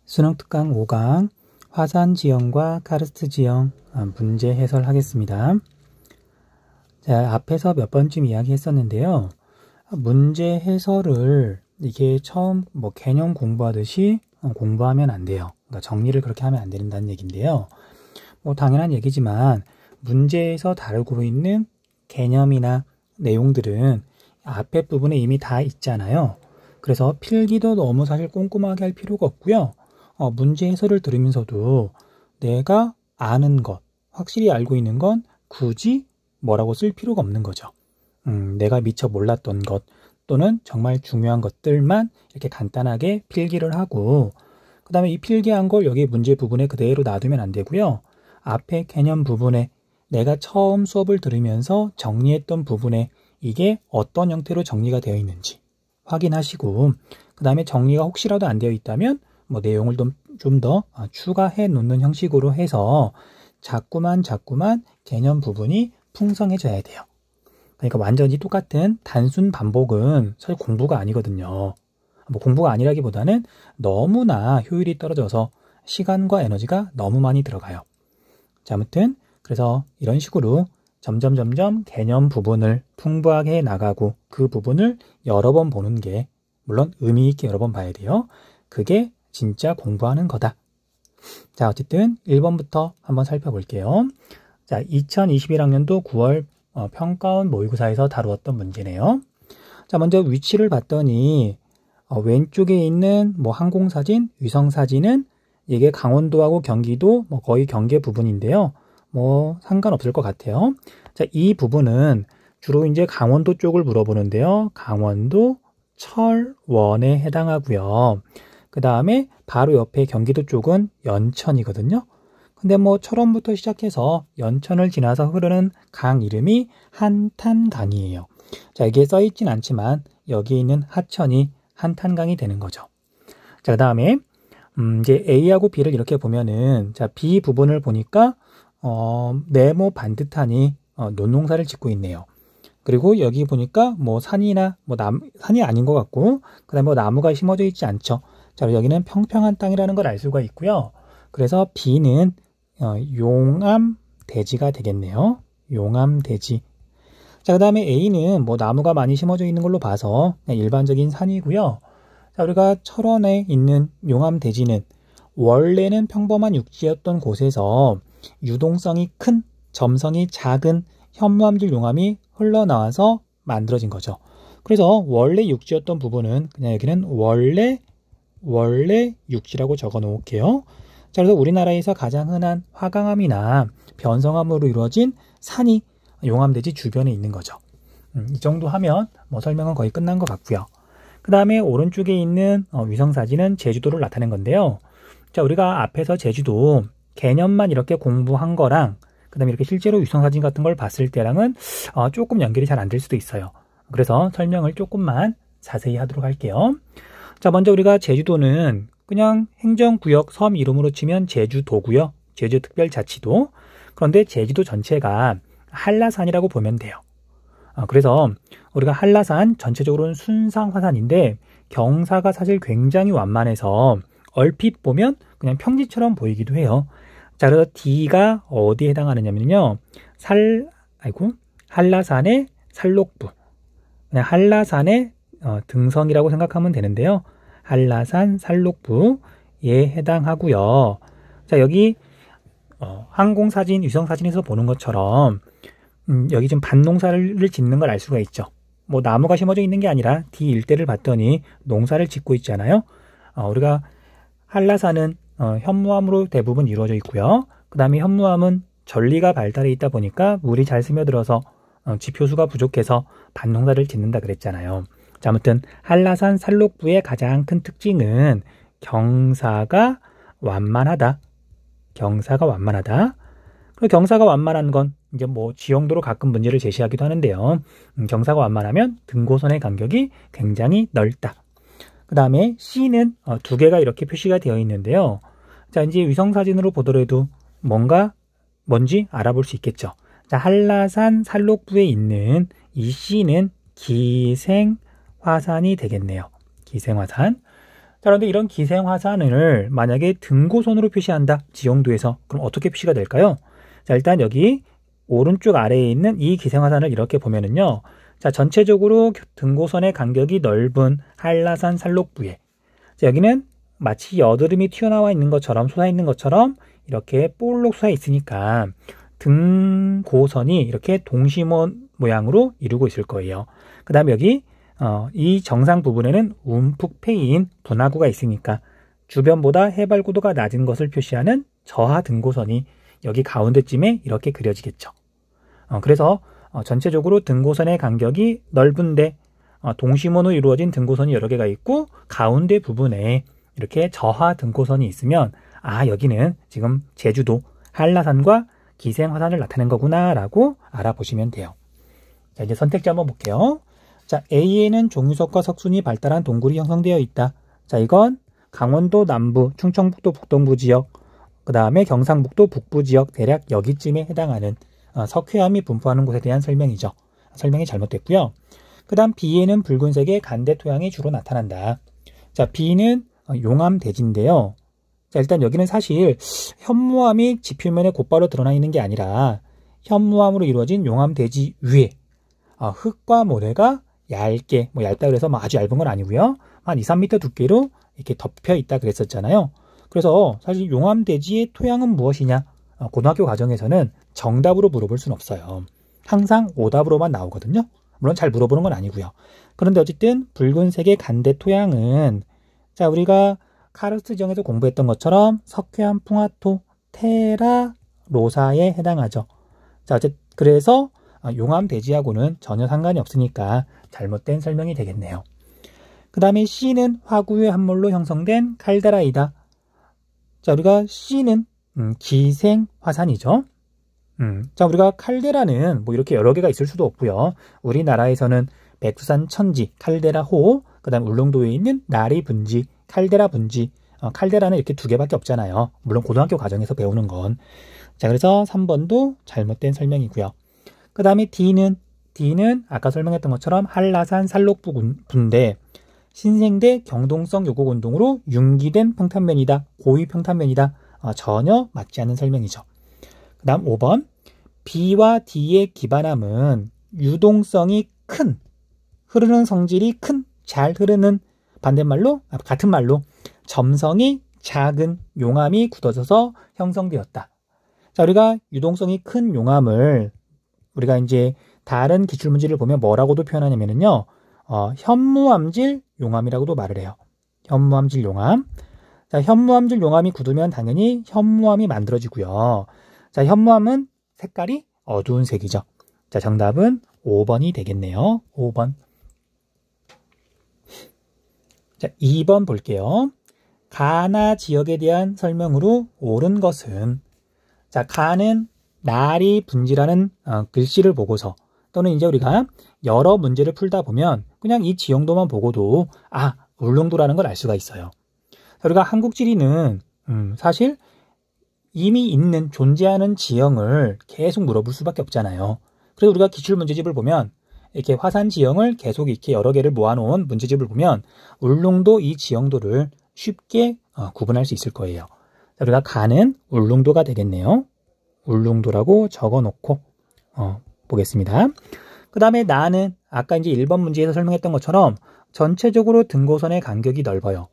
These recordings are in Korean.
수능 특강 5강 화산 지형과 카르스트 지형 문제 해설하겠습니다. 자, 앞에서 몇 번쯤 이야기했었는데요. 문제 해설을 이게 처음 개념 공부하듯이 공부하면 안 돼요. 그러니까 정리를 그렇게 하면 안 된다는 얘기인데요. 당연한 얘기지만 문제에서 다루고 있는 개념이나 내용들은 앞에 부분에 이미 다 있잖아요. 그래서 필기도 너무 사실 꼼꼼하게 할 필요가 없고요. 문제 해설을 들으면서도 내가 아는 것, 확실히 알고 있는 건 굳이 뭐라고 쓸 필요가 없는 거죠. 내가 미처 몰랐던 것 또는 정말 중요한 것들만 이렇게 간단하게 필기를 하고, 그 다음에 이 필기한 걸 여기 문제 부분에 그대로 놔두면 안 되고요. 앞에 개념 부분에 내가 처음 수업을 들으면서 정리했던 부분에 이게 어떤 형태로 정리가 되어 있는지 확인하시고, 그 다음에 정리가 혹시라도 안 되어 있다면 내용을 좀 더 추가해 놓는 형식으로 해서 자꾸만 개념 부분이 풍성해져야 돼요. 그러니까 완전히 똑같은 단순 반복은 사실 공부가 아니거든요. 공부가 아니라기보다는 너무나 효율이 떨어져서 시간과 에너지가 너무 많이 들어가요. 자, 아무튼 그래서 이런 식으로 점점 개념 부분을 풍부하게 해 나가고 그 부분을 여러 번 보는 게, 물론 의미 있게 여러 번 봐야 돼요. 그게 진짜 공부하는 거다. 자, 어쨌든 1번부터 한번 살펴볼게요. 자, 2021학년도 9월 평가원 모의고사에서 다루었던 문제네요. 자, 먼저 위치를 봤더니 왼쪽에 있는 항공사진, 위성사진은 이게 강원도하고 경기도 거의 경계 부분인데요. 상관없을 것 같아요. 자, 이 부분은 주로 이제 강원도 쪽을 물어보는데요. 강원도 철원에 해당하고요. 그 다음에 바로 옆에 경기도 쪽은 연천이거든요. 근데 철원부터 시작해서 연천을 지나서 흐르는 강 이름이 한탄강이에요. 자, 이게 써있진 않지만 여기에 있는 하천이 한탄강이 되는 거죠. 자, 그 다음에 이제 A하고 B를 이렇게 보면은, 자, B 부분을 보니까 네모 반듯하니 논농사를 짓고 있네요. 그리고 여기 보니까 산이나 산이 아닌 것 같고, 그 다음에 나무가 심어져 있지 않죠. 자, 여기는 평평한 땅이라는 걸 알 수가 있고요. 그래서 B는 용암대지가 되겠네요. 용암대지. 자, 그 다음에 A는 나무가 많이 심어져 있는 걸로 봐서 그냥 일반적인 산이고요. 자, 우리가 철원에 있는 용암대지는 원래는 평범한 육지였던 곳에서 유동성이 큰, 점성이 작은 현무암질 용암이 흘러나와서 만들어진 거죠. 그래서 원래 육지였던 부분은 그냥 여기는 원래 육지라고 적어 놓을게요. 자, 그래서 우리나라에서 가장 흔한 화강암이나 변성암으로 이루어진 산이 용암대지 주변에 있는 거죠. 이 정도 하면 설명은 거의 끝난 것 같고요. 그 다음에 오른쪽에 있는 위성사진은 제주도를 나타낸 건데요. 자, 우리가 앞에서 제주도 개념만 이렇게 공부한 거랑 그 다음에 이렇게 실제로 위성사진 같은 걸 봤을 때랑은 조금 연결이 잘 안 될 수도 있어요. 그래서 설명을 조금만 자세히 하도록 할게요. 자, 먼저 우리가 제주도는 그냥 행정구역 섬 이름으로 치면 제주도고요. 제주특별자치도. 그런데 제주도 전체가 한라산이라고 보면 돼요. 그래서 우리가 한라산 전체적으로는 순상화산인데 경사가 사실 굉장히 완만해서 얼핏 보면 그냥 평지처럼 보이기도 해요. 자, 그래서 D가 어디에 해당하느냐면요. 한라산의 살록부. 그냥 한라산의 등성이라고 생각하면 되는데요. 한라산 살록부에 해당하고요. 자, 여기 항공사진, 위성사진에서 보는 것처럼 여기 좀 밭농사를 짓는 걸 알 수가 있죠. 나무가 심어져 있는 게 아니라 D 일대를 봤더니 농사를 짓고 있잖아요. 우리가 한라산은 현무암으로 대부분 이루어져 있고요. 그 다음에 현무암은 전리가 발달해 있다 보니까 물이 잘 스며들어서 지표수가 부족해서 밭농사를 짓는다 그랬잖아요. 자, 아무튼 한라산 살록부의 가장 큰 특징은 경사가 완만하다. 그리고 경사가 완만한 건 이제 지형도로 가끔 문제를 제시하기도 하는데요. 경사가 완만하면 등고선의 간격이 굉장히 넓다. 그 다음에 C는 두 개가 이렇게 표시가 되어 있는데요. 자, 이제 위성사진으로 보더라도 뭔지 알아볼 수 있겠죠. 자, 한라산 살록부에 있는 이 C는 기생화산이 되겠네요. 기생화산. 그런데 이런 기생화산을 만약에 등고선으로 표시한다. 지형도에서. 그럼 어떻게 표시가 될까요? 자, 일단 여기 오른쪽 아래에 있는 이 기생화산을 이렇게 보면은요. 자, 전체적으로 등고선의 간격이 넓은 한라산 산록부에, 자, 여기는 마치 여드름이 튀어나와 있는 것처럼, 솟아 있는 것처럼 이렇게 볼록 솟아 있으니까 등고선이 이렇게 동심원 모양으로 이루고 있을 거예요. 그 다음에 여기 이 정상 부분에는 움푹 패인 분화구가 있으니까 주변보다 해발고도가 낮은 것을 표시하는 저하 등고선이 여기 가운데쯤에 이렇게 그려지겠죠. 그래서 전체적으로 등고선의 간격이 넓은데 동심원으로 이루어진 등고선이 여러 개가 있고 가운데 부분에 이렇게 저하 등고선이 있으면 여기는 지금 제주도 한라산과 기생화산을 나타낸 거구나 라고 알아보시면 돼요. 자, 이제 선택지 한번 볼게요. 자, A에는 종유석과 석순이 발달한 동굴이 형성되어 있다. 자, 이건 강원도 남부, 충청북도 북동부 지역, 그 다음에 경상북도 북부 지역 대략 여기쯤에 해당하는 석회암이 분포하는 곳에 대한 설명이죠. 설명이 잘못됐고요. 그 다음 B에는 붉은색의 간대 토양이 주로 나타난다. 자, B는 용암대지인데요. 자, 일단 여기는 사실 현무암이 지표면에 곧바로 드러나 있는 게 아니라 현무암으로 이루어진 용암대지 위에 흙과 모래가 얇게, 얇다 그래서 아주 얇은 건 아니고요. 한 2, 3m 두께로 이렇게 덮여 있다 그랬었잖아요. 그래서 사실 용암대지의 토양은 무엇이냐? 고등학교 과정에서는 정답으로 물어볼 수는 없어요. 항상 오답으로만 나오거든요. 물론 잘 물어보는 건 아니고요. 그런데 어쨌든 붉은색의 간대 토양은, 자, 우리가 카르스트 지형에서 공부했던 것처럼 석회암 풍화토 테라로사에 해당하죠. 자, 어쨌든 그래서 용암대지하고는 전혀 상관이 없으니까 잘못된 설명이 되겠네요. 그 다음에 C는 화구의 함몰로 형성된 칼데라이다. 자, 우리가 C는 기생화산이죠. 자, 우리가 칼데라는 이렇게 여러 개가 있을 수도 없고요. 우리나라에서는 백두산 천지, 칼데라호, 그 다음 울릉도에 있는 나리 분지, 칼데라 분지, 칼데라는 이렇게 두 개밖에 없잖아요. 물론 고등학교 과정에서 배우는 건. 자, 그래서 3번도 잘못된 설명이고요. 그 다음에 D는 아까 설명했던 것처럼 한라산 산록부인데 신생대 경동성 요곡운동으로 융기된 평탄면이다. 고위 평탄면이다. 전혀 맞지 않는 설명이죠. 그 다음 5번 B와 D의 기반함은 유동성이 큰, 흐르는 성질이 큰, 잘 흐르는, 반대말로 같은 말로 점성이 작은 용암이 굳어져서 형성되었다. 자, 우리가 유동성이 큰 용암을 우리가 이제 다른 기출문제를 보면 뭐라고도 표현하냐면요. 현무암질 용암이라고도 말을 해요. 현무암질 용암. 자, 현무암질 용암이 굳으면 당연히 현무암이 만들어지고요. 자, 현무암은 색깔이 어두운 색이죠. 자, 정답은 5번이 되겠네요. 5번. 자, 2번 볼게요. 가나 지역에 대한 설명으로 옳은 것은, 자, 가는 나리 분지라는 글씨를 보고서 또는 이제 우리가 여러 문제를 풀다 보면 그냥 이 지형도만 보고도 울릉도라는 걸 알 수가 있어요. 우리가 한국지리는 사실 이미 있는 존재하는 지형을 계속 물어볼 수밖에 없잖아요. 그래서 우리가 기출문제집을 보면 이렇게 화산 지형을 계속 이렇게 여러 개를 모아놓은 문제집을 보면 울릉도 이 지형도를 쉽게 구분할 수 있을 거예요. 자, 우리가 가는 울릉도가 되겠네요. 울릉도라고 적어놓고 보겠습니다. 그 다음에 나는 아까 이제 1번 문제에서 설명했던 것처럼 전체적으로 등고선의 간격이 넓어요.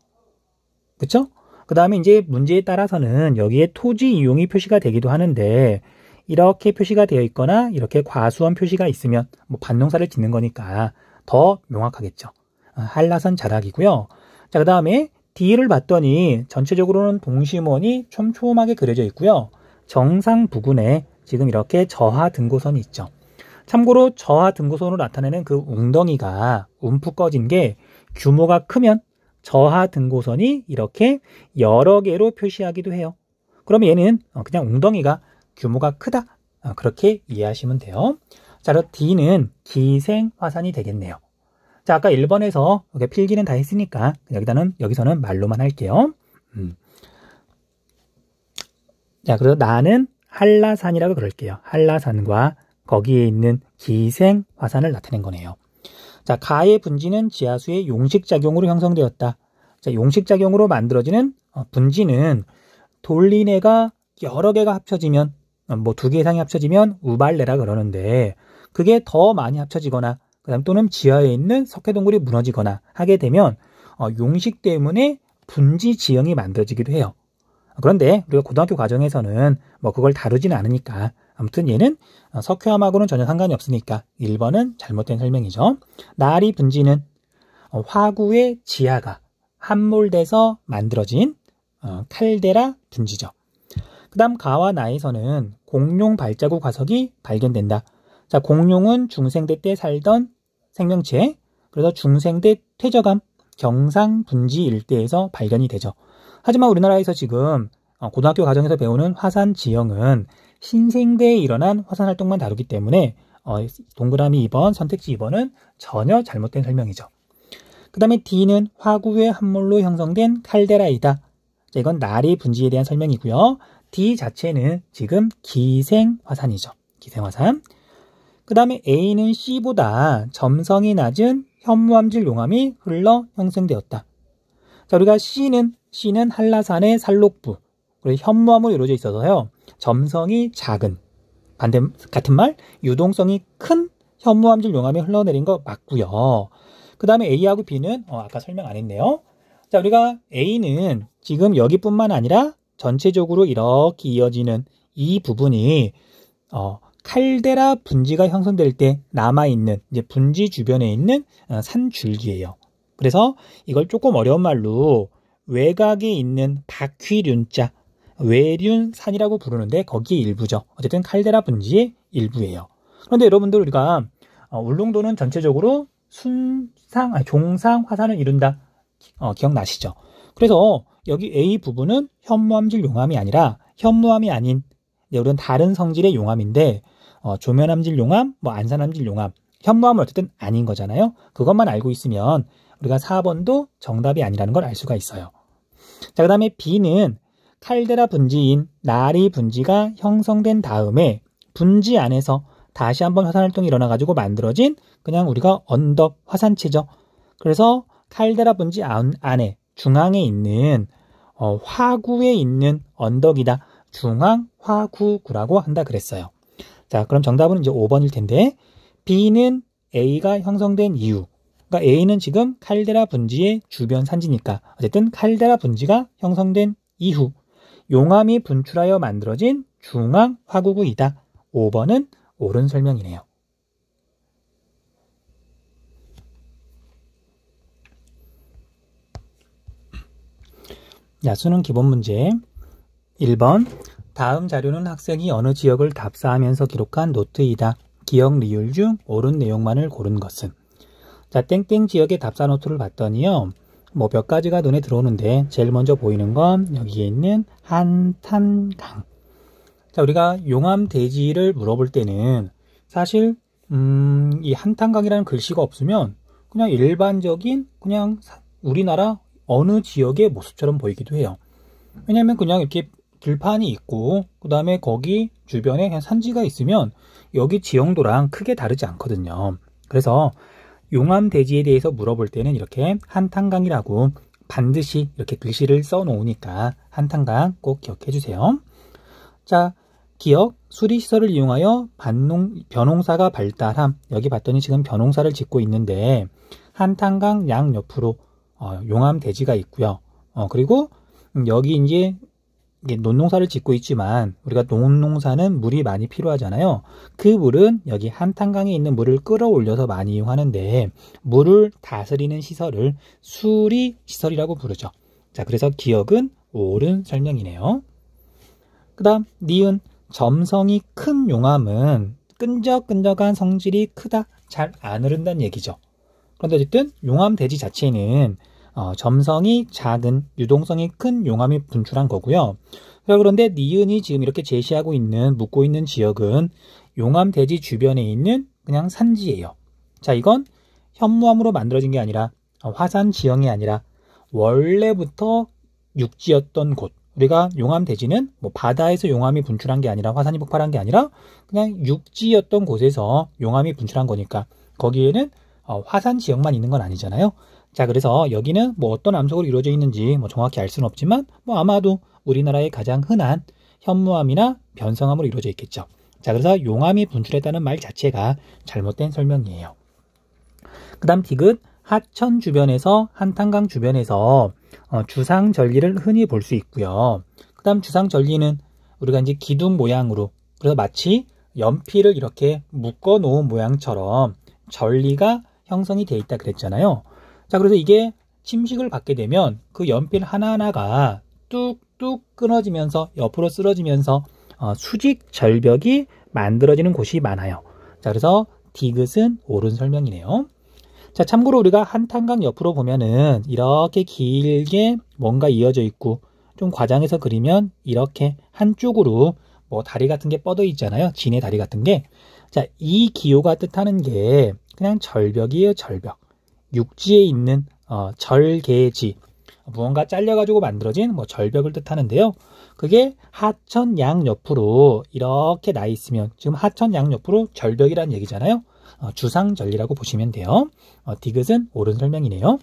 그쵸? 그 다음에 이제 문제에 따라서는 여기에 토지 이용이 표시가 되기도 하는데 이렇게 표시가 되어 있거나 이렇게 과수원 표시가 있으면 반동사를 짓는 거니까 더 명확하겠죠. 한라산 자락이고요. 자, 그 다음에 D를 봤더니 전체적으로는 동심원이 촘촘하게 그려져 있고요. 정상 부근에 지금 이렇게 저하 등고선이 있죠. 참고로 저하 등고선으로 나타내는 그 웅덩이가 움푹 꺼진 게 규모가 크면 저하 등고선이 이렇게 여러 개로 표시하기도 해요. 그러면 얘는 그냥 웅덩이가 규모가 크다. 그렇게 이해하시면 돼요. 자, 그럼 D는 기생화산이 되겠네요. 자, 아까 1번에서 필기는 다 했으니까 여기서는 말로만 할게요. 자, 그래서 나는 한라산이라고 그럴게요. 한라산과 거기에 있는 기생화산을 나타낸 거네요. 자, 가의 분지는 지하수의 용식작용으로 형성되었다. 자, 용식작용으로 만들어지는 분지는 돌리네가 여러 개가 합쳐지면 뭐 2개 이상이 합쳐지면 우발레라 그러는데 그게 더 많이 합쳐지거나 그다음 또는 지하에 있는 석회동굴이 무너지거나 하게 되면 용식 때문에 분지 지형이 만들어지기도 해요. 그런데 우리가 고등학교 과정에서는 뭐 그걸 다루지는 않으니까 아무튼 얘는 석회암하고는 전혀 상관이 없으니까 1번은 잘못된 설명이죠. 나리 분지는 화구의 지하가 함몰돼서 만들어진 칼데라 분지죠. 그 다음 가와 나에서는 공룡 발자국 화석이 발견된다. 자, 공룡은 중생대 때 살던 생명체, 그래서 중생대 퇴적암 경상 분지 일대에서 발견이 되죠. 하지만 우리나라에서 지금 고등학교 과정에서 배우는 화산 지형은 신생대에 일어난 화산 활동만 다루기 때문에 동그라미 2번, 선택지 2번은 전혀 잘못된 설명이죠. 그 다음에 D는 화구의 함몰로 형성된 칼데라이다. 자, 이건 나리 분지에 대한 설명이고요. D 자체는 지금 기생화산이죠. 기생화산. 그 다음에 A는 C보다 점성이 낮은 현무암질 용암이 흘러 형성되었다. 자, 우리가 C는 한라산의 산록부, 그리고 현무암으로 이루어져 있어서요. 점성이 작은, 같은 말, 유동성이 큰 현무암질 용암이 흘러내린 거 맞고요. 그 다음에 A하고 B는 아까 설명 안 했네요. 자, 우리가 A는 지금 여기뿐만 아니라 전체적으로 이렇게 이어지는 이 부분이 칼데라 분지가 형성될 때 남아있는 이제 분지 주변에 있는 산줄기예요. 그래서 이걸 조금 어려운 말로 외곽에 있는 바퀴륜자, 외륜산이라고 부르는데 거기에 일부죠. 어쨌든 칼데라 분지의 일부예요. 그런데 여러분들 우리가 울릉도는 전체적으로 종상 화산을 이룬다. 기억나시죠? 그래서 여기 A 부분은 현무암질 용암이 아니라 현무암이 아닌 이런 다른 성질의 용암인데 조면암질 용암, 뭐 안산암질 용암, 현무암은 어쨌든 아닌 거잖아요. 그것만 알고 있으면 우리가 4번도 정답이 아니라는 걸 알 수가 있어요. 자, 그 다음에 B는 칼데라 분지인 나리 분지가 형성된 다음에 분지 안에서 다시 한번 화산 활동이 일어나가지고 만들어진 그냥 우리가 언덕 화산체죠. 그래서 칼데라 분지 안에 중앙에 있는 화구에 있는 언덕이다. 중앙 화구구라고 한다 그랬어요. 자, 그럼 정답은 이제 5번일 텐데 B는 A가 형성된 이유. 그러니까 A는 지금 칼데라 분지의 주변 산지니까 어쨌든 칼데라 분지가 형성된 이후 용암이 분출하여 만들어진 중앙 화구구이다. 5번은 옳은 설명이네요. 자, 수능 기본 문제 1번 다음 자료는 학생이 어느 지역을 답사하면서 기록한 노트이다. 기억 리을 중 옳은 내용만을 고른 것은. 자, 땡땡 지역의 답사 노트를 봤더니요. 뭐 몇 가지가 눈에 들어오는데 제일 먼저 보이는 건 여기에 있는 한탄강. 자, 우리가 용암 대지를 물어볼 때는 사실 이 한탄강이라는 글씨가 없으면 그냥 일반적인 그냥 우리나라 어느 지역의 모습처럼 보이기도 해요. 왜냐면 그냥 이렇게 들판이 있고 그 다음에 거기 주변에 그냥 산지가 있으면 여기 지형도랑 크게 다르지 않거든요. 그래서 용암 대지에 대해서 물어볼 때는 이렇게 한탄강이라고 반드시 이렇게 글씨를 써 놓으니까 한탄강 꼭 기억해 주세요. 자, 기억, 수리시설을 이용하여 벼농사가 발달함. 여기 봤더니 지금 벼농사를 짓고 있는데 한탄강 양옆으로 용암 대지가 있고요. 그리고 여기 이제 논농사를 짓고 있지만 우리가 논농사는 물이 많이 필요하잖아요. 그 물은 여기 한탄강에 있는 물을 끌어올려서 많이 이용하는데 물을 다스리는 시설을 수리시설이라고 부르죠. 자, 그래서 기억은 옳은 설명이네요. 그 다음 니은 점성이 큰 용암은 끈적끈적한 성질이 크다. 잘 안 흐른다는 얘기죠. 그런데 어쨌든 용암 대지 자체는 점성이 작은 유동성이 큰 용암이 분출한 거고요. 그런데 니은이 지금 이렇게 제시하고 있는 묻고 있는 지역은 용암 대지 주변에 있는 그냥 산지예요. 자, 이건 현무암으로 만들어진 게 아니라 화산 지형이 아니라 원래부터 육지였던 곳. 우리가 용암 대지는 뭐 바다에서 용암이 분출한 게 아니라 화산이 폭발한 게 아니라 그냥 육지였던 곳에서 용암이 분출한 거니까 거기에는 화산 지형만 있는 건 아니잖아요. 자, 그래서 여기는 뭐 어떤 암석으로 이루어져 있는지 뭐 정확히 알 수는 없지만 뭐 아마도 우리나라의 가장 흔한 현무암이나 변성암으로 이루어져 있겠죠. 자, 그래서 용암이 분출했다는 말 자체가 잘못된 설명이에요. 그 다음 디귿, 하천 주변에서 한탄강 주변에서 주상절리를 흔히 볼 수 있고요. 그 다음 주상절리는 우리가 이제 기둥 모양으로, 그래서 마치 연필을 이렇게 묶어 놓은 모양처럼 절리가 형성이 되어 있다 그랬잖아요. 자, 그래서 이게 침식을 받게 되면 그 연필 하나하나가 뚝뚝 끊어지면서 옆으로 쓰러지면서 수직 절벽이 만들어지는 곳이 많아요. 자, 그래서 디귿은 옳은 설명이네요. 자, 참고로 우리가 한탄강 옆으로 보면은 이렇게 길게 뭔가 이어져 있고, 좀 과장해서 그리면 이렇게 한쪽으로 뭐 다리 같은 게 뻗어 있잖아요. 진의 다리 같은 게. 자, 이 기호가 뜻하는 게 그냥 절벽이에요, 절벽. 육지에 있는 절개지, 무언가 잘려가지고 만들어진 뭐 절벽을 뜻하는데요. 그게 하천 양 옆으로 이렇게 나 있으면, 지금 하천 양 옆으로 절벽이라는 얘기잖아요. 주상절리라고 보시면 돼요. 디귿은 옳은 설명이네요.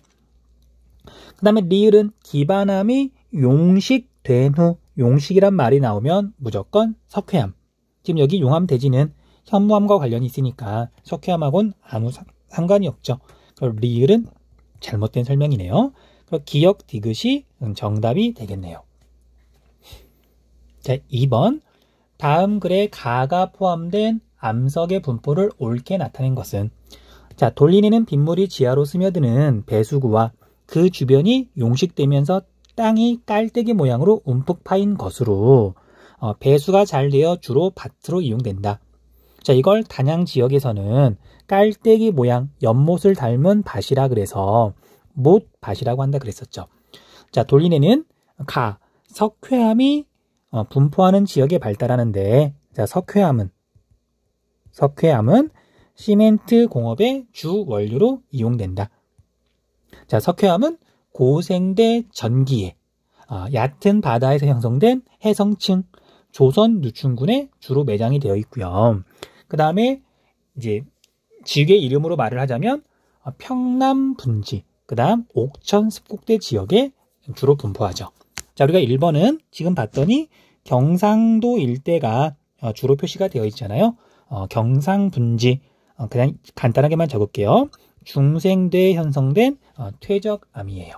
그 다음에 리을은 기반암이 용식된 후, 용식이란 말이 나오면 무조건 석회암. 지금 여기 용암대지는 현무암과 관련이 있으니까 석회암하고는 아무 상관이 없죠. 그럼 리을은 잘못된 설명이네요. 그럼 기역 디귿이 정답이 되겠네요. 자, 2번. 다음 글에 가가 포함된 암석의 분포를 옳게 나타낸 것은, 자, 돌리내는 빗물이 지하로 스며드는 배수구와 그 주변이 용식되면서 땅이 깔때기 모양으로 움푹 파인 것으로 배수가 잘 되어 주로 밭으로 이용된다. 자, 이걸 단양 지역에서는 깔때기 모양 연못을 닮은 밭이라 그래서 못밭이라고 한다 그랬었죠. 자, 돌리내는 가, 석회암이 분포하는 지역에 발달하는데, 자, 석회암은 시멘트 공업의 주 원료로 이용된다. 자, 석회암은 고생대 전기에 얕은 바다에서 형성된 해성층, 조선 누춘군에 주로 매장이 되어 있고요. 그 다음에 이제 지역의 이름으로 말을 하자면 평남 분지, 그 다음 옥천 습곡대 지역에 주로 분포하죠. 자, 우리가 1번은 지금 봤더니 경상도 일대가 주로 표시가 되어 있잖아요. 경상분지, 그냥 간단하게만 적을게요. 중생대에 형성된 퇴적암이에요.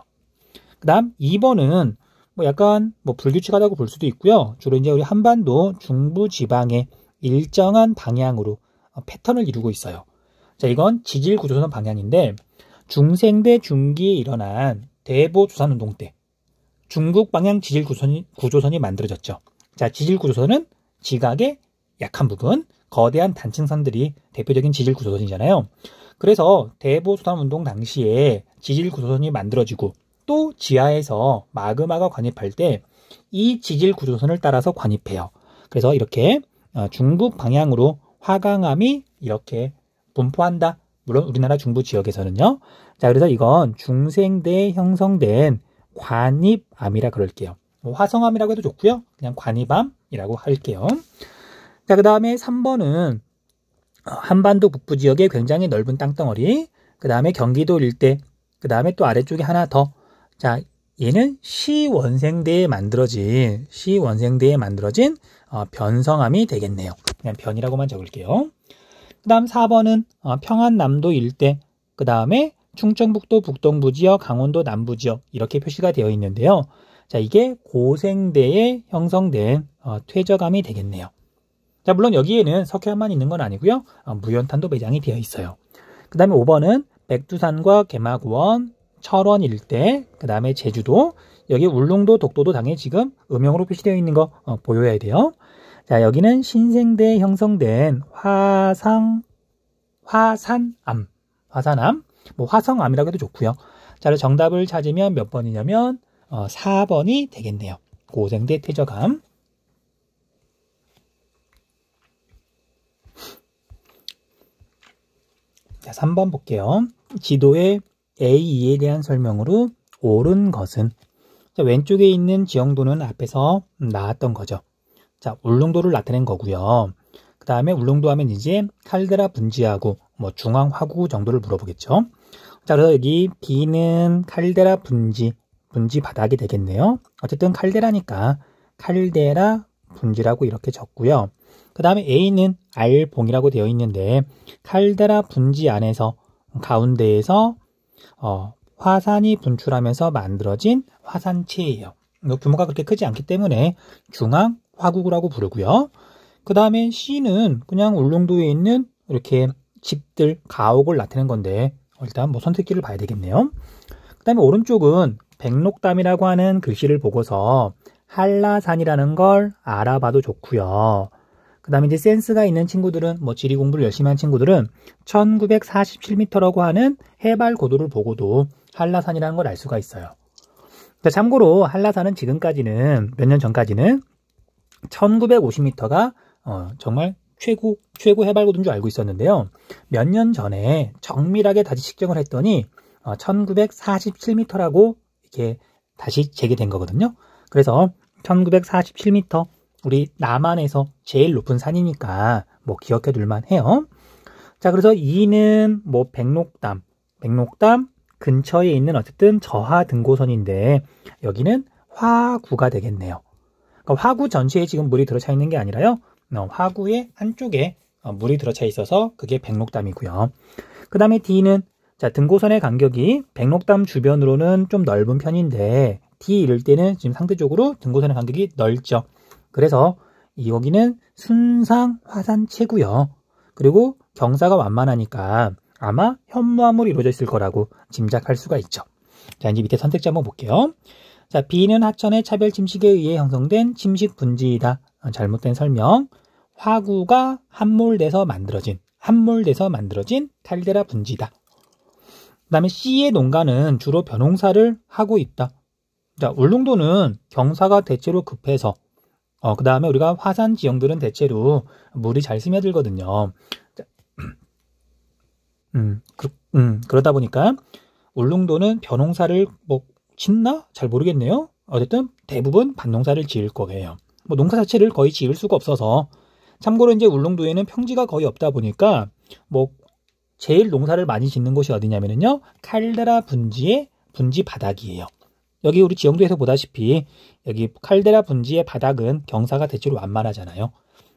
그 다음 2번은 뭐 약간 뭐 불규칙하다고 볼 수도 있고요. 주로 이제 우리 한반도 중부 지방의 일정한 방향으로 패턴을 이루고 있어요. 자, 이건 지질 구조선 방향인데, 중생대 중기에 일어난 대보 조산운동 때 중국 방향 지질 구조선이 만들어졌죠. 자, 지질 구조선은 지각의 약한 부분, 거대한 단층선들이 대표적인 지질 구조선이잖아요. 그래서 대보 조산운동 당시에 지질 구조선이 만들어지고, 또 지하에서 마그마가 관입할 때 이 지질 구조선을 따라서 관입해요. 그래서 이렇게 중국 방향으로 화강암이 이렇게 분포한다. 물론 우리나라 중부 지역에서는요. 자, 그래서 이건 중생대에 형성된 관입암이라 그럴게요. 화성암이라고 해도 좋고요. 그냥 관입암이라고 할게요. 자, 그 다음에 3번은 한반도 북부 지역의 굉장히 넓은 땅덩어리, 그 다음에 경기도 일대, 그 다음에 또 아래쪽에 하나 더. 자, 얘는 시원생대에 만들어진 변성암이 되겠네요. 그냥 변이라고만 적을게요. 그 다음 4번은 평안남도 일대, 그 다음에 충청북도 북동부 지역, 강원도 남부 지역 이렇게 표시가 되어 있는데요. 자, 이게 고생대에 형성된 퇴적암이 되겠네요. 자, 물론 여기에는 석회암만 있는 건 아니고요. 무연탄도 매장이 되어 있어요. 그 다음에 5번은 백두산과 개마고원, 철원 일대, 그 다음에 제주도, 여기 울릉도, 독도도 당연히 지금 음영으로 표시되어 있는 거 보여야 돼요. 자, 여기는 신생대에 형성된 화산암, 뭐 화성암이라고 해도 좋고요. 자, 정답을 찾으면 몇 번이냐면 4번이 되겠네요. 고생대 퇴적암. 자, 3번 볼게요. 지도의 A2에 대한 설명으로 옳은 것은, 자, 왼쪽에 있는 지형도는 앞에서 나왔던 거죠. 자, 울릉도를 나타낸 거고요. 그 다음에 울릉도 하면 이제 칼데라 분지하고 뭐 중앙 화구 정도를 물어보겠죠. 자, 그래서 여기 B는 칼데라 분지 바닥이 되겠네요. 어쨌든 칼데라니까 칼데라 분지라고 이렇게 적고요. 그 다음에 A는 알봉이라고 되어 있는데 칼데라 분지 안에서 가운데에서 화산이 분출하면서 만들어진 화산체예요. 규모가 그렇게 크지 않기 때문에 중앙 화구라고 부르고요. 그 다음에 C는 그냥 울릉도에 있는 이렇게 집들, 가옥을 나타낸 건데 일단 뭐 선택지를 봐야 되겠네요. 그 다음에 오른쪽은 백록담이라고 하는 글씨를 보고서 한라산이라는 걸 알아봐도 좋고요. 그 다음에 이제 센스가 있는 친구들은 뭐 지리 공부를 열심히 한 친구들은 1947m라고 하는 해발 고도를 보고도 한라산이라는 걸 알 수가 있어요. 참고로 한라산은 지금까지는 몇 년 전까지는 1950m가 정말 최고 해발 고도인 줄 알고 있었는데요. 몇 년 전에 정밀하게 다시 측정을 했더니 1947m라고 이렇게 다시 재개된 거거든요. 그래서 1947m 우리 남한에서 제일 높은 산이니까 뭐 기억해 둘만 해요. 자, 그래서 2는 뭐 백록담 근처에 있는 어쨌든 저하 등고선인데 여기는 화구가 되겠네요. 그러니까 화구 전체에 지금 물이 들어차 있는 게 아니라요. 화구의 한쪽에 물이 들어차 있어서 그게 백록담이고요. 그 다음에 D는 자, 등고선의 간격이 백록담 주변으로는 좀 넓은 편인데 D 이럴 때는 지금 상대적으로 등고선의 간격이 넓죠. 그래서 여기는 순상 화산체고요. 그리고 경사가 완만하니까 아마 현무암으로 이루어져 있을 거라고 짐작할 수가 있죠. 자, 이제 밑에 선택지 한번 볼게요. 자, B는 하천의 차별 침식에 의해 형성된 침식 분지이다. 잘못된 설명. 화구가 함몰돼서 만들어진 칼데라 분지다. 그 다음에 C의 농가는 주로 벼농사를 하고 있다. 자, 울릉도는 경사가 대체로 급해서 그 다음에 우리가 화산 지형들은 대체로 물이 잘 스며들거든요. 그러다 보니까 울릉도는 벼농사를 뭐 짓나? 잘 모르겠네요. 어쨌든 대부분 밭농사를 지을 거예요. 뭐 농사 자체를 거의 지을 수가 없어서 참고로 이제 울릉도에는 평지가 거의 없다 보니까 뭐 제일 농사를 많이 짓는 곳이 어디냐면요. 칼데라 분지의 분지 바닥이에요. 여기 우리 지형도에서 보다시피 여기 칼데라 분지의 바닥은 경사가 대체로 완만하잖아요.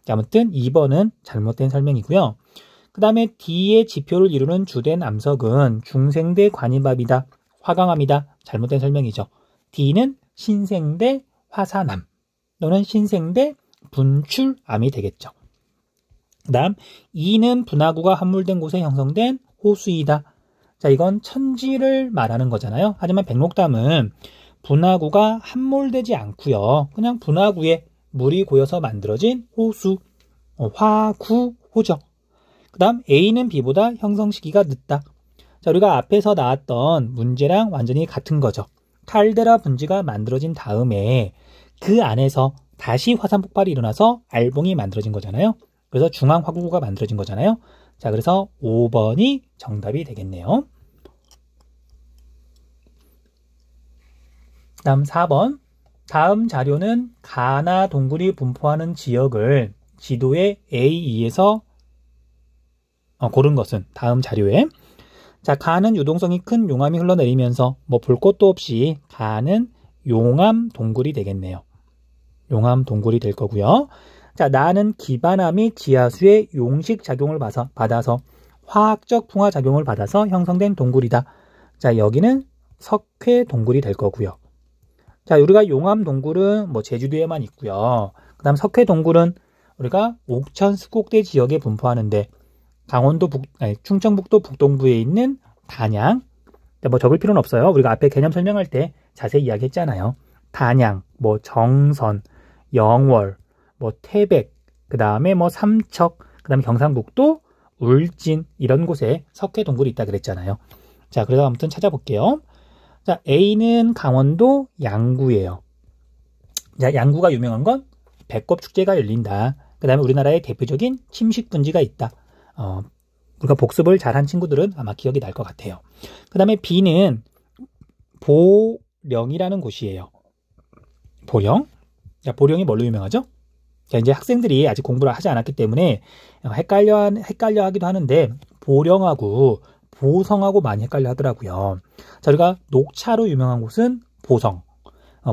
아무튼 2번은 잘못된 설명이고요. 그 다음에 D의 지표를 이루는 주된 암석은 중생대 관이밥이다. 화강암이다. 잘못된 설명이죠. D는 신생대 화산암 또는 신생대 분출암이 되겠죠. 그 다음 E는 분화구가 함몰된 곳에 형성된 호수이다. 자, 이건 천지를 말하는 거잖아요. 하지만 백록담은 분화구가 함몰되지 않고요. 그냥 분화구에 물이 고여서 만들어진 호수, 화구호죠. 그 다음 A는 B보다 형성 시기가 늦다. 자, 우리가 앞에서 나왔던 문제랑 완전히 같은 거죠. 칼데라 분지가 만들어진 다음에 그 안에서 다시 화산 폭발이 일어나서 알봉이 만들어진 거잖아요. 그래서 중앙 화구가 만들어진 거잖아요. 자, 그래서 5번이 정답이 되겠네요. 다음 4번. 다음 자료는 가나 동굴이 분포하는 지역을 지도의 A2에서 고른 것은 다음 자료에 자, 가는 유동성이 큰 용암이 흘러내리면서 뭐 볼 것도 없이 가는 용암 동굴이 되겠네요. 용암 동굴이 될 거고요. 자, 나는 기반암이 지하수의 용식 작용을 받아서 화학적 풍화 작용을 받아서 형성된 동굴이다. 자, 여기는 석회 동굴이 될 거고요. 자, 우리가 용암 동굴은 뭐 제주도에만 있고요. 그 다음 석회 동굴은 우리가 옥천 습곡대 지역에 분포하는데 충청북도 북동부에 있는 단양. 뭐 적을 필요는 없어요. 우리가 앞에 개념 설명할 때 자세히 이야기했잖아요. 단양, 뭐 정선, 영월, 뭐 태백, 그 다음에 뭐 삼척, 그 다음에 경상북도 울진 이런 곳에 석회 동굴이 있다 그랬잖아요. 자, 그래서 아무튼 찾아볼게요. 자, A는 강원도 양구예요. 자, 양구가 유명한 건 배꼽 축제가 열린다. 그 다음에 우리나라의 대표적인 침식 분지가 있다. 우리가 복습을 잘한 친구들은 아마 기억이 날 것 같아요. 그 다음에 B는 보령이라는 곳이에요. 보령. 자, 보령이 뭘로 유명하죠? 자, 이제 학생들이 아직 공부를 하지 않았기 때문에 헷갈려 하기도 하는데 보령하고 보성하고 많이 헷갈려 하더라고요. 자, 우리가 녹차로 유명한 곳은 보성.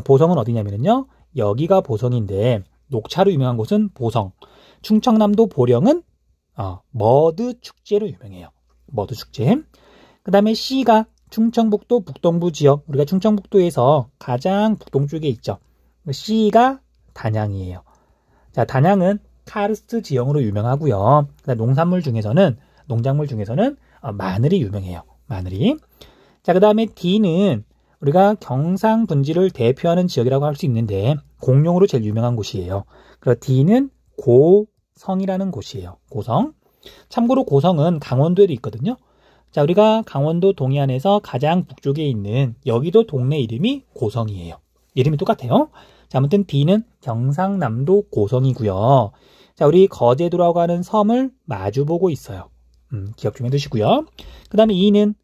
보성은 어디냐면요. 여기가 보성인데 녹차로 유명한 곳은 보성. 충청남도 보령은 머드 축제로 유명해요. 머드 축제. 그 다음에 C가 충청북도 북동부 지역. 우리가 충청북도에서 가장 북동쪽에 있죠. C가 단양이에요. 자, 단양은 카르스트 지형으로 유명하고요. 농작물 중에서는 마늘이 유명해요. 마늘이. 자, 그 다음에 D는 우리가 경상분지를 대표하는 지역이라고 할 수 있는데 공룡으로 제일 유명한 곳이에요. 그래서 D는 고성이라는 곳이에요. 고성. 참고로 고성은 강원도에도 있거든요. 자, 우리가 강원도 동해안에서 가장 북쪽에 있는 여기도 동네 이름이 고성이에요. 이름이 똑같아요. 자, 아무튼 D는 경상남도 고성이고요. 자, 우리 거제도라고 하는 섬을 마주보고 있어요. 기억 좀 해두시고요. 그 다음에 E는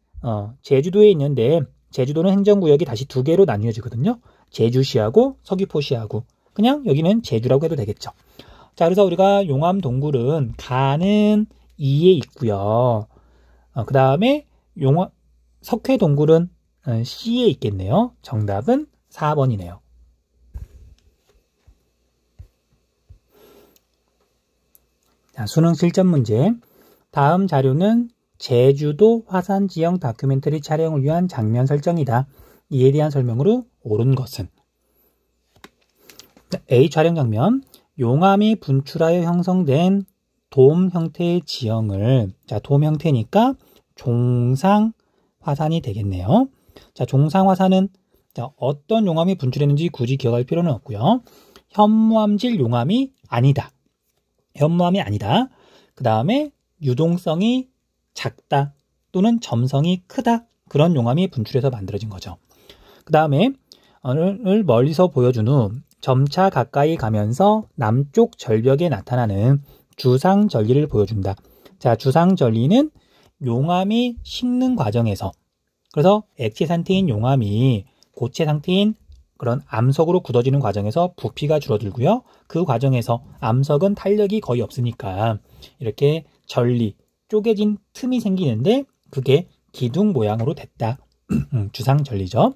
제주도에 있는데 제주도는 행정구역이 다시 두 개로 나뉘어지거든요. 제주시하고 서귀포시하고. 그냥 여기는 제주라고 해도 되겠죠. 자, 그래서 우리가 용암 동굴은 가는 E에 있고요. 그 다음에 석회 동굴은 C에 있겠네요. 정답은 4번이네요. 자, 수능 실전 문제. 다음 자료는 제주도 화산 지형 다큐멘터리 촬영을 위한 장면 설정이다. 이에 대한 설명으로 옳은 것은? A 촬영 장면. 용암이 분출하여 형성된 돔 형태의 지형을, 자, 돔 형태니까 종상 화산이 되겠네요. 자, 종상 화산은 어떤 용암이 분출했는지 굳이 기억할 필요는 없고요. 현무암질 용암이 아니다. 현무암이 아니다. 그 다음에 유동성이 작다 또는 점성이 크다. 그런 용암이 분출해서 만들어진 거죠. 그 다음에 을 멀리서 보여준 후 점차 가까이 가면서 남쪽 절벽에 나타나는 주상절리를 보여준다. 자, 주상절리는 용암이 식는 과정에서, 그래서 액체 상태인 용암이 고체 상태인 그런 암석으로 굳어지는 과정에서 부피가 줄어들고요. 그 과정에서 암석은 탄력이 거의 없으니까 이렇게 절리, 쪼개진 틈이 생기는데 그게 기둥 모양으로 됐다. 주상절리죠.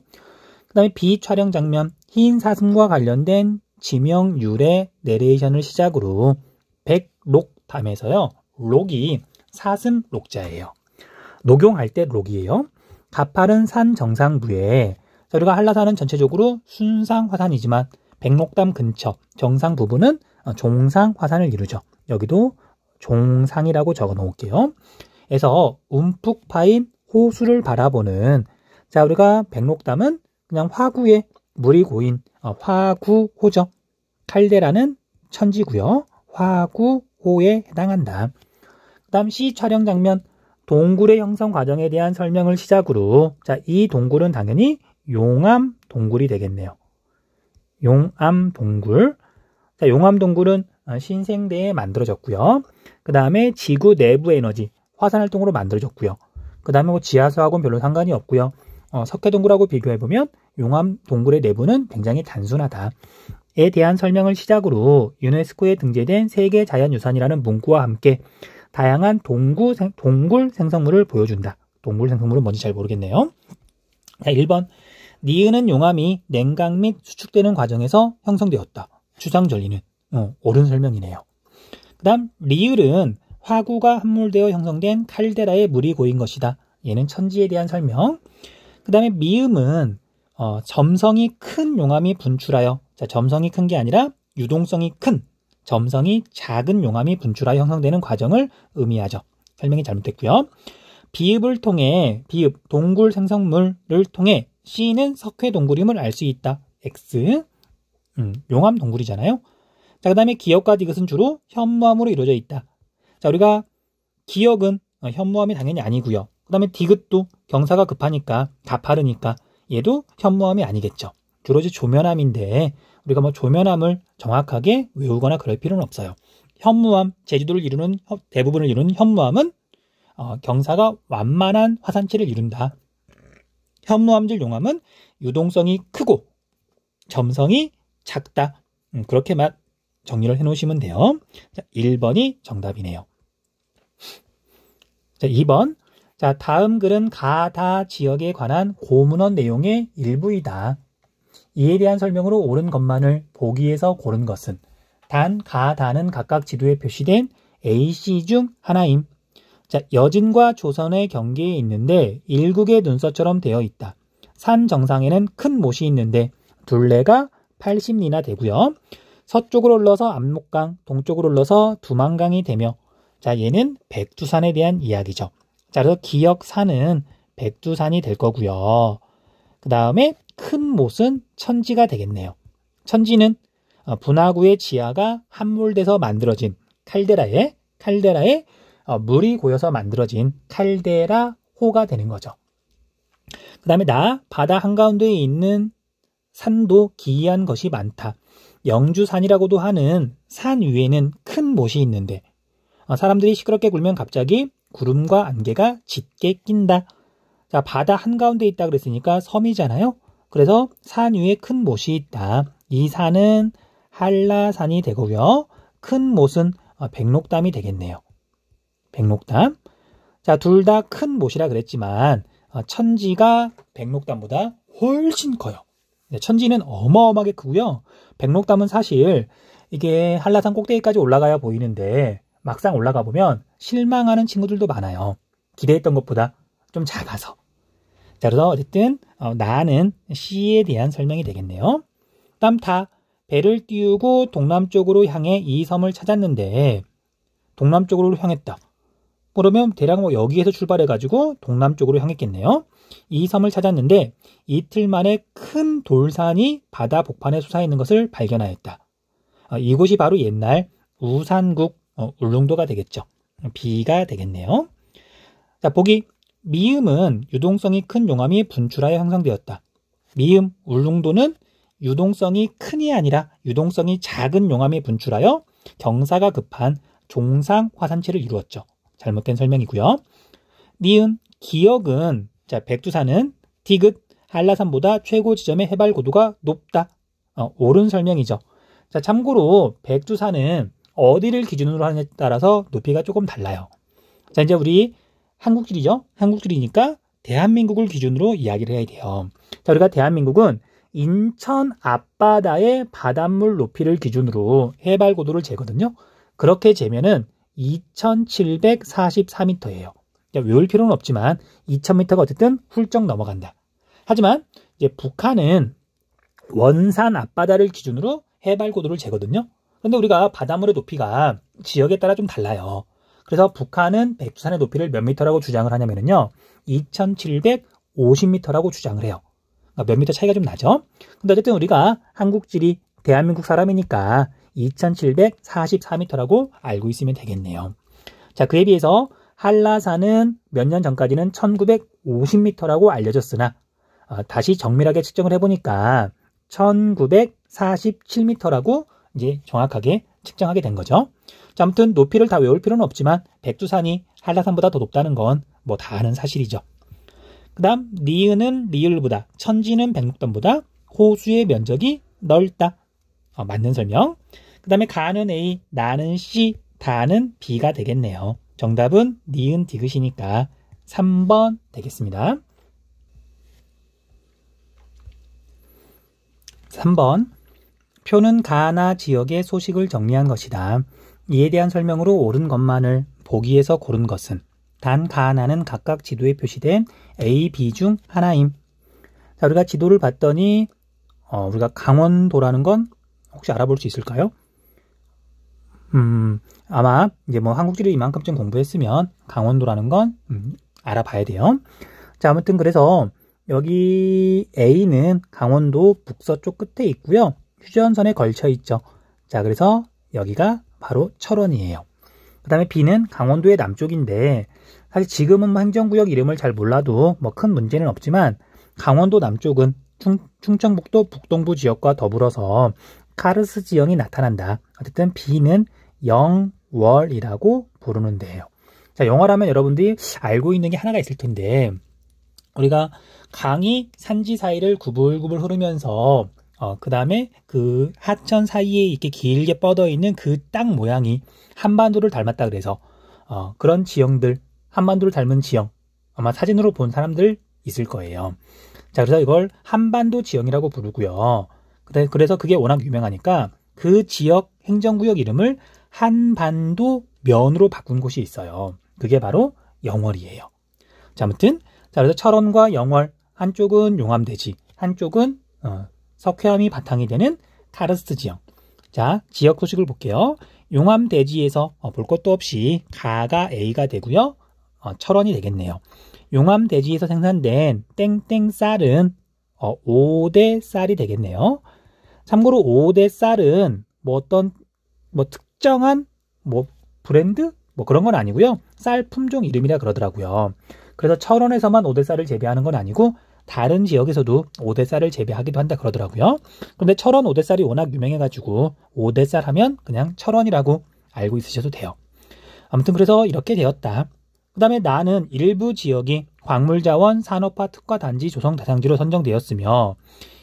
그 다음에 B 촬영 장면. 흰 사슴과 관련된 지명 유래 내레이션을 시작으로 백록담에서요. 록이 사슴 록자예요. 녹용할 때 록이에요. 가파른 산 정상부에, 우리가 한라산은 전체적으로 순상 화산이지만 백록담 근처 정상 부분은 종상 화산을 이루죠. 여기도 종상이라고 적어 놓을게요. 그래서 움푹 파인 호수를 바라보는, 자, 우리가 백록담은 그냥 화구에 물이 고인 화구호죠. 칼데라는 천지고요. 화구호에 해당한다. 그 다음 C 촬영 장면. 동굴의 형성 과정에 대한 설명을 시작으로, 자, 이 동굴은 당연히 용암 동굴이 되겠네요. 용암 동굴. 자, 용암 동굴은 신생대에 만들어졌고요. 그 다음에 지구 내부 에너지, 화산 활동으로 만들어졌고요. 그 다음에 지하수하고는 별로 상관이 없고요. 석회 동굴하고 비교해보면 용암 동굴의 내부는 굉장히 단순하다. 에 대한 설명을 시작으로 유네스코에 등재된 세계 자연유산이라는 문구와 함께 다양한 동굴 생성물을 보여준다. 동굴 생성물은 뭔지 잘 모르겠네요. 자, 1번. 니은은 용암이 냉각 및 수축되는 과정에서 형성되었다. 주상절리는 옳은 설명이네요. 그 다음 리을은 화구가 함몰되어 형성된 칼데라에 물이 고인 것이다. 얘는 천지에 대한 설명. 그 다음에 미음은 점성이 큰 용암이 분출하여, 자, 점성이 큰 게 아니라 유동성이 큰, 점성이 작은 용암이 분출하여 형성되는 과정을 의미하죠. 설명이 잘못됐고요. 비읍을 통해, 비읍, 동굴 생성물을 통해 C는 석회 동굴임을 알 수 있다. X, 용암 동굴이잖아요. 자, 그 다음에 기역과 디귿은 주로 현무암으로 이루어져 있다. 자, 우리가 기역은 현무암이 당연히 아니고요. 그 다음에 디귿도 경사가 급하니까, 가파르니까 얘도 현무암이 아니겠죠. 주로 이제 조면암인데 우리가 뭐 조면암을 정확하게 외우거나 그럴 필요는 없어요. 현무암, 제주도를 이루는 대부분을 이루는 현무암은 경사가 완만한 화산체를 이룬다. 현무암질 용암은 유동성이 크고 점성이 작다. 그렇게만 정리를 해놓으시면 돼요. 자, 1번이 정답이네요. 자, 2번. 자, 다음 글은 가다 지역에 관한 고문원 내용의 일부이다. 이에 대한 설명으로 옳은 것만을 보기에서 고른 것은 단, 가다는 각각 지도에 표시된 A씨 중 하나임. 자, 여진과 조선의 경계에 있는데 일국의 눈썹처럼 되어 있다. 산 정상에는 큰 못이 있는데 둘레가 80리나 되고요. 서쪽으로 흘러서 압록강, 동쪽으로 흘러서 두만강이 되며, 자, 얘는 백두산에 대한 이야기죠. 자, 그래서 기역산은 백두산이 될 거고요. 그 다음에 큰 못은 천지가 되겠네요. 천지는 분화구의 지하가 함몰돼서 만들어진 칼데라에 물이 고여서 만들어진 칼데라호가 되는 거죠. 그 다음에 바다 한가운데에 있는 산도 기이한 것이 많다. 영주산이라고도 하는 산 위에는 큰 못이 있는데 사람들이 시끄럽게 굴면 갑자기 구름과 안개가 짙게 낀다. 자, 바다 한가운데 있다 그랬으니까 섬이잖아요. 그래서 산 위에 큰 못이 있다. 이 산은 한라산이 되고요. 큰 못은 백록담이 되겠네요. 백록담. 자, 둘 다 큰 못이라 그랬지만 천지가 백록담보다 훨씬 커요. 천지는 어마어마하게 크고요. 백록담은 사실 이게 한라산 꼭대기까지 올라가야 보이는데 막상 올라가 보면 실망하는 친구들도 많아요. 기대했던 것보다 좀 작아서. 자, 그래서 어쨌든 나는 C에 대한 설명이 되겠네요. 다음 배를 띄우고 동남쪽으로 향해 이 섬을 찾았는데 동남쪽으로 향했다. 그러면 대략 여기에서 출발해가지고 동남쪽으로 향했겠네요. 이 섬을 찾았는데 이틀 만에 큰 돌산이 바다 복판에 솟아있는 것을 발견하였다. 이곳이 바로 옛날 우산국 울릉도가 되겠죠. B가 되겠네요. 자, 보기. 미음은 유동성이 큰 용암이 분출하여 형성되었다. 미음 울릉도는 유동성이 큰이 아니라 유동성이 작은 용암이 분출하여 경사가 급한 종상 화산체를 이루었죠. 잘못된 설명이고요. 니은 기역은 자, 백두산은 디귿 한라산보다 최고 지점의 해발 고도가 높다. 옳은 설명이죠. 자, 참고로 백두산은 어디를 기준으로 하느냐에 따라서 높이가 조금 달라요. 자, 이제 우리 한국지리죠. 한국지리니까 대한민국을 기준으로 이야기를 해야 돼요. 자, 우리가 대한민국은 인천 앞바다의 바닷물 높이를 기준으로 해발 고도를 재거든요. 그렇게 재면은 2744m예요. 외울 필요는 없지만 2000m가 어쨌든 훌쩍 넘어간다. 하지만 이제 북한은 원산 앞바다를 기준으로 해발 고도를 재거든요. 그런데 우리가 바닷물의 높이가 지역에 따라 좀 달라요. 그래서 북한은 백두산의 높이를 몇 미터라고 주장을 하냐면요. 2750m라고 주장을 해요. 몇 미터 차이가 좀 나죠. 근데 어쨌든 우리가 한국지리 대한민국 사람이니까 2744m라고 알고 있으면 되겠네요. 자, 그에 비해서 한라산은 몇 년 전까지는 1950m라고 알려졌으나 다시 정밀하게 측정을 해보니까 1947m라고 이제 정확하게 측정하게 된 거죠. 자, 아무튼 높이를 다 외울 필요는 없지만 백두산이 한라산보다 더 높다는 건 뭐 다 아는 사실이죠. 그 다음 니은은 리을보다 천지는 백록담보다 호수의 면적이 넓다. 맞는 설명. 그 다음에 가는 A, 나는 C, 다는 B가 되겠네요. 정답은 니은 디귿이니까 3번 되겠습니다. 3번. 표는 가나 지역의 소식을 정리한 것이다. 이에 대한 설명으로 옳은 것만을 보기에서 고른 것은 단 가나는 각각 지도에 표시된 A, B 중 하나임. 자, 우리가 지도를 봤더니 우리가 강원도라는 건 혹시 알아볼 수 있을까요? 아마 이제 뭐 한국지를 이만큼쯤 공부했으면 강원도라는 건 알아봐야 돼요. 자, 아무튼 그래서 여기 A는 강원도 북서쪽 끝에 있고요. 휴전선에 걸쳐 있죠. 자, 그래서 여기가 바로 철원이에요. 그 다음에 B는 강원도의 남쪽인데 사실 지금은 뭐 행정구역 이름을 잘 몰라도 뭐 큰 문제는 없지만 강원도 남쪽은 충청북도 북동부 지역과 더불어서 카르스 지형이 나타난다. 어쨌든 B는 영월이라고 부르는 데예요. 자, 영월하면 여러분들이 알고 있는 게 하나가 있을 텐데 우리가 강이 산지 사이를 구불구불 흐르면서 그 다음에 그 하천 사이에 이렇게 길게 뻗어 있는 그 땅 모양이 한반도를 닮았다 그래서 그런 지형들, 한반도를 닮은 지형, 아마 사진으로 본 사람들 있을 거예요. 자, 그래서 이걸 한반도 지형이라고 부르고요. 그래서 그게 워낙 유명하니까 그 지역 행정구역 이름을 한반도 면으로 바꾼 곳이 있어요. 그게 바로 영월이에요. 자, 아무튼 그래서 철원과 영월, 한쪽은 용암대지, 한쪽은 석회암이 바탕이 되는 카르스트 지형. 자, 지역 소식을 볼게요. 용암대지에서 볼 것도 없이 가가 A가 되고요. 철원이 되겠네요. 용암대지에서 생산된 땡땡 쌀은 5대 쌀이 되겠네요. 참고로 5대 쌀은 어떤 특정한 브랜드 그런 건 아니고요. 쌀 품종 이름이라 그러더라고요. 그래서 철원에서만 5대 쌀을 재배하는 건 아니고 다른 지역에서도 5대 쌀을 재배하기도 한다 그러더라고요. 그런데 철원 5대 쌀이 워낙 유명해가지고 5대 쌀 하면 그냥 철원이라고 알고 있으셔도 돼요. 아무튼 그래서 이렇게 되었다. 그 다음에 나는 일부 지역이 광물자원 산업화 특화 단지 조성 대상지로 선정되었으며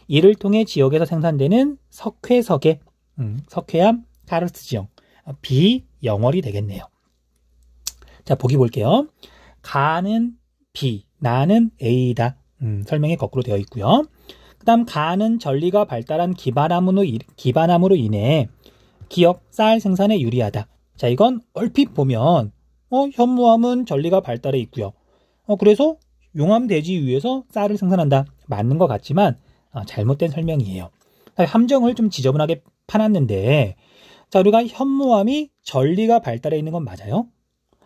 이를 통해 지역에서 생산되는 석회석의 석회암 카르스트 지형 비영월이 되겠네요. 자, 보기 볼게요. 가는 B, 나는 A다. 설명이 거꾸로 되어 있고요. 그 다음 가는 전리가 발달한 기반함으로 인해 기역 쌀 생산에 유리하다. 자, 이건 얼핏 보면 현무암은 전리가 발달해 있고요. 그래서 용암대지 위에서 쌀을 생산한다. 맞는 것 같지만 잘못된 설명이에요. 함정을 좀 지저분하게 파놨는데 자, 우리가 현무암이 전리가 발달해 있는 건 맞아요.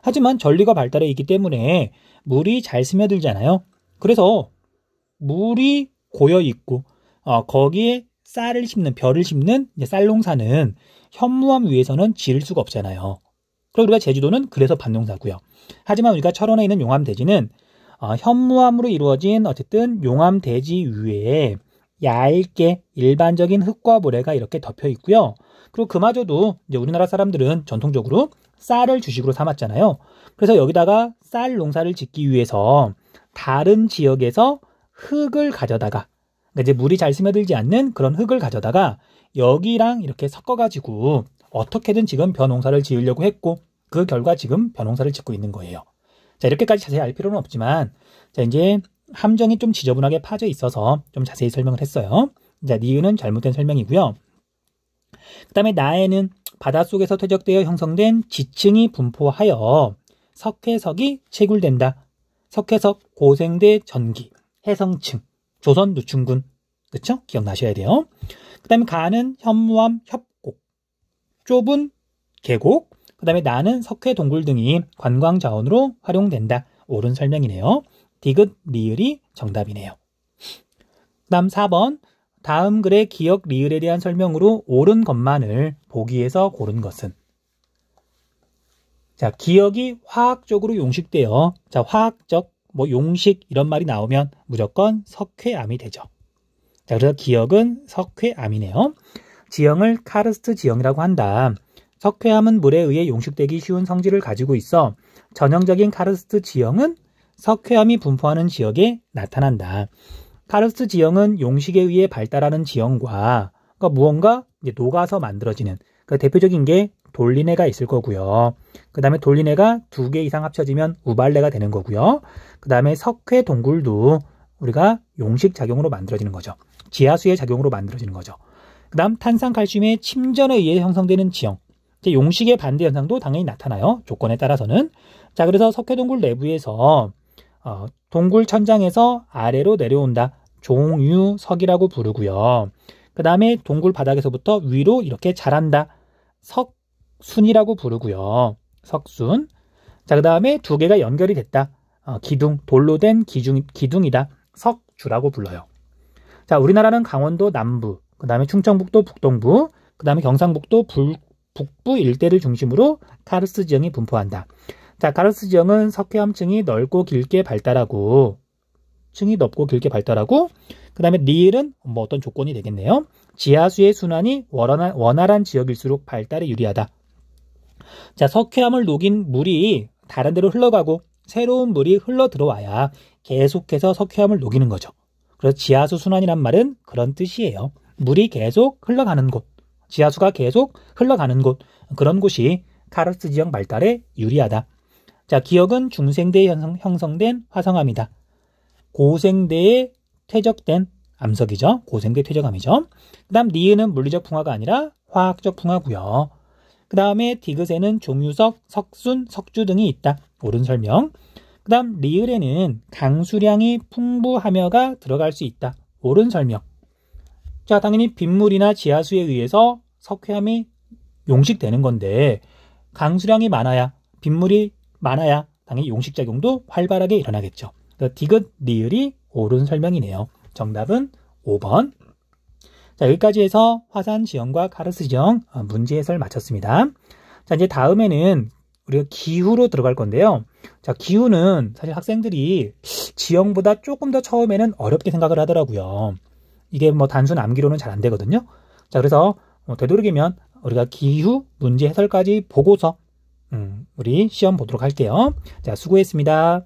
하지만 전리가 발달해 있기 때문에 물이 잘 스며들잖아요. 그래서 물이 고여 있고 거기에 벼를 심는 쌀농사는 현무암 위에서는 지을 수가 없잖아요. 그리고 우리가 제주도는 그래서 밭농사고요. 하지만 우리가 철원에 있는 용암대지는 현무암으로 이루어진 어쨌든 용암대지 위에 얇게 일반적인 흙과 모래가 이렇게 덮여 있고요. 그리고 그마저도 이제 우리나라 사람들은 전통적으로 쌀을 주식으로 삼았잖아요. 그래서 여기다가 쌀 농사를 짓기 위해서 다른 지역에서 흙을 가져다가 그러니까 이제 물이 잘 스며들지 않는 그런 흙을 가져다가 여기랑 이렇게 섞어가지고 어떻게든 지금 벼농사를 지으려고 했고 그 결과 지금 벼농사를 짓고 있는 거예요. 자, 이렇게까지 자세히 알 필요는 없지만 자, 이제 함정이 좀 지저분하게 파져 있어서 좀 자세히 설명을 했어요. 자, 니은은 잘못된 설명이고요. 그 다음에 나에는 바닷속에서 퇴적되어 형성된 지층이 분포하여 석회석이 채굴된다. 석회석 고생대 전기 해성층 조선 누춘군 그쵸? 기억나셔야 돼요. 그 다음에 가는 현무암 협곡 좁은 계곡 그 다음에 나는 석회 동굴 등이 관광 자원으로 활용된다. 옳은 설명이네요. 디귿 리을이 정답이네요. 그 다음 4번 다음 글의 기역 리을에 대한 설명으로 옳은 것만을 보기에서 고른 것은 자, 기역이 화학적으로 용식되어 자, 화학적 용식 이런 말이 나오면 무조건 석회암이 되죠. 자, 그래서 기역은 석회암이네요. 지형을 카르스트 지형이라고 한다. 석회암은 물에 의해 용식되기 쉬운 성질을 가지고 있어 전형적인 카르스트 지형은 석회암이 분포하는 지역에 나타난다. 카르스트 지형은 용식에 의해 발달하는 지형과 그러니까 무언가 이제 녹아서 만들어지는 그 대표적인 게 돌리내가 있을 거고요. 그 다음에 돌리내가 2개 이상 합쳐지면 우발내가 되는 거고요. 그 다음에 석회 동굴도 우리가 용식 작용으로 만들어지는 거죠. 지하수의 작용으로 만들어지는 거죠. 그 다음 탄산칼슘의 침전에 의해 형성되는 지형. 용식의 반대 현상도 당연히 나타나요. 조건에 따라서는. 자, 그래서 석회 동굴 내부에서 동굴 천장에서 아래로 내려온다. 종유석이라고 부르고요. 그 다음에 동굴 바닥에서부터 위로 이렇게 자란다. 석순이라고 부르고요. 석순. 자, 그 다음에 2개가 연결이 됐다. 기둥, 돌로 된 기둥이다. 석주라고 불러요. 자, 우리나라는 강원도 남부, 그 다음에 충청북도 북동부, 그 다음에 경상북도 북부 일대를 중심으로 카르스트 지형이 분포한다. 자, 카르스트 지형은 석회암층이 넓고 길게 발달하고 그 다음에 리을은 어떤 조건이 되겠네요. 지하수의 순환이 원활한 지역일수록 발달에 유리하다. 자, 석회암을 녹인 물이 다른 데로 흘러가고 새로운 물이 흘러 들어와야 계속해서 석회암을 녹이는 거죠. 그래서 지하수 순환이란 말은 그런 뜻이에요. 물이 계속 흘러가는 곳, 지하수가 계속 흘러가는 곳, 그런 곳이 카르스트 지형 발달에 유리하다. 자, 기억은 중생대에 형성된 화성암이다. 고생대에 퇴적된 암석이죠. 고생대 퇴적암이죠. 그 다음 니은은 물리적 풍화가 아니라 화학적 풍화고요. 그 다음에 디귿에는 종유석, 석순, 석주 등이 있다. 옳은 설명. 그 다음 리을에는 강수량이 풍부하며가 들어갈 수 있다. 옳은 설명. 자, 당연히 빗물이나 지하수에 의해서 석회암이 용식되는 건데 강수량이 많아야, 빗물이 많아야 당연히 용식작용도 활발하게 일어나겠죠. 디귿, 리을이 옳은 설명이네요. 정답은 5번. 자, 여기까지 해서 화산 지형과 카르스트 지형 문제 해설 마쳤습니다. 자, 이제 다음에는 우리가 기후로 들어갈 건데요. 자, 기후는 사실 학생들이 지형보다 조금 더 처음에는 어렵게 생각을 하더라고요. 이게 뭐 단순 암기로는 잘 안 되거든요. 자, 그래서 되도록이면 우리가 기후 문제 해설까지 보고서 우리 시험 보도록 할게요. 자, 수고했습니다.